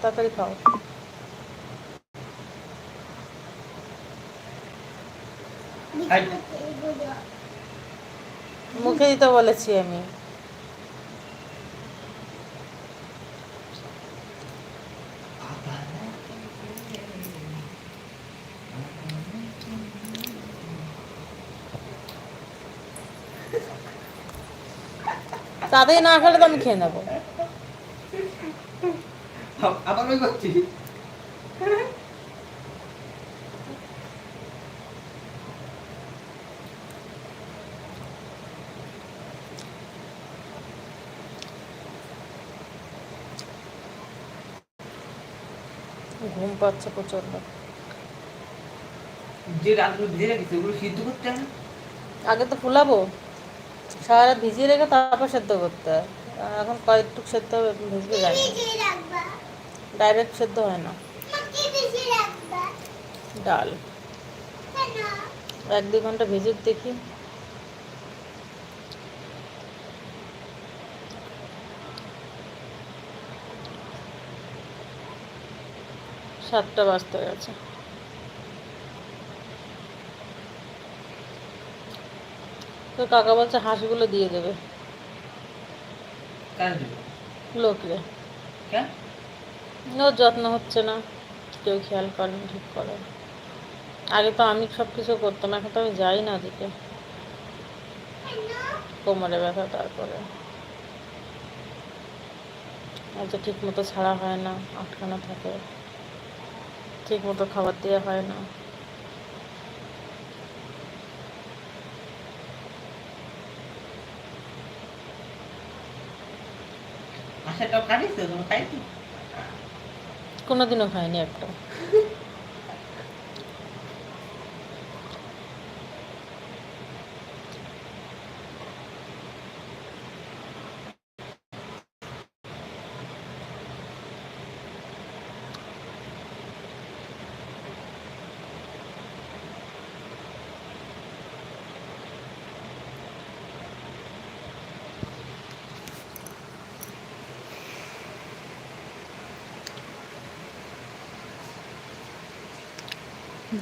তাড়াতাড়ি খাও। মুখে দিতে বলেছি আমি। তাড়াতাড়ি না খেলে তো আমি খেয়ে নেবো। আবার ওই করছি। ঘুম পাচ্ছে প্রচন্ড। যে রাতগুলো ভিজে রেখেছে ওগুলো সিদ্ধ করতে হবে। আগে তো ফুলাবো, সারা রাত ভিজিয়ে রেখে তারপর সেদ্ধ করতে হয়। এখন কয়েকটুক সেদ্ধ হবে, ভিজবে যায় না, ডাইরেক্ট সেদ্ধ হয় না। ডাল 1-2 ঘন্টা ভিজুক দেখি। সাতটা বাজতে গেছে। তো কাকা বলছে হাঁসগুলো দিয়ে দেবে লোকরে। ওর যত্ন হচ্ছে না, কেউ খেয়াল করেনি ঠিক করে। আগে তো আমি সব কিছু করতাম, এখন তো আমি যাই না ওদিকে, কোমরে ব্যথা, তারপরে আচ্ছা ঠিক মতো ছাড়া হয় না, আটকানো থাকে, ঠিক মতো খাবার দেওয়া হয় না। কোনোদিনও খাইনি একটা।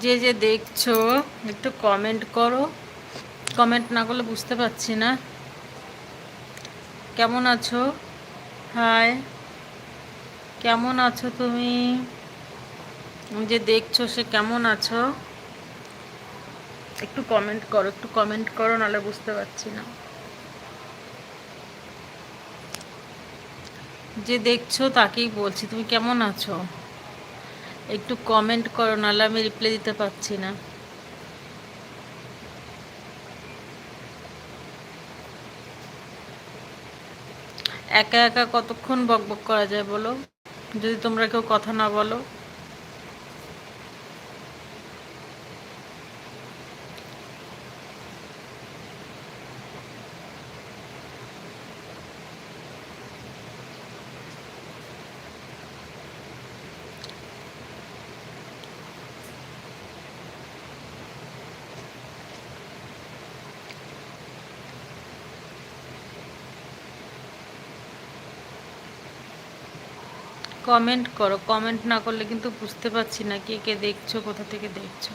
যে যে দেখছো একটু কমেন্ট করো, কমেন্ট না করলে বুঝতে পারছি না কেমন আছো। হাই, কেমন আছো তুমি? যে দেখছো সে কেমন আছো একটু কমেন্ট করো, একটু কমেন্ট করো, নাহলে বুঝতে পারছি না। যে দেখছো তাকেই বলছি তুমি কেমন আছো, একটু কমেন্ট করো, নাহলে আমি রিপ্লাই দিতে পারছি না। একা একা কতক্ষণ বকবক করা যায় বলো, যদি তোমরা কেউ কথা না বলো। কমেন্ট করো, কমেন্ট না করলে কিন্তু বুঝতে পারছি না কে কে দেখছো, কোথা থেকে দেখছো।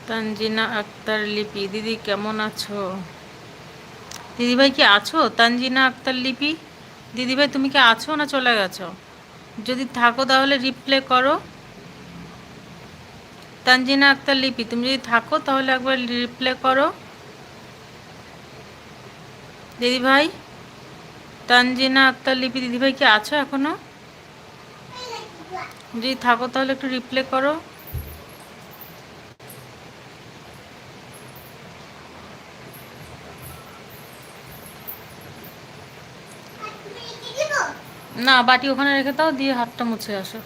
তানজিনা আক্তার লিপি দিদি কেমন আছো? দিদিভাই কি আছো? তানজিনা আক্তার লিপি দিদিভাই তুমি কি আছো না চলে গেছো? যদি থাকো তাহলে রিপ্লে করো। তানজিনা আক্তার লিপি তুমি যদি থাকো তাহলে একবার রিপ্লে করো দিদিভাই। তানজিনা আক্তার লিপি দিদিভাই কি আছো এখনো? যদি থাকো তাহলে একটু রিপ্লে করো। না বাটি ওখানে রেখে দাও, দিয়ে হাতটা মুছে আসো।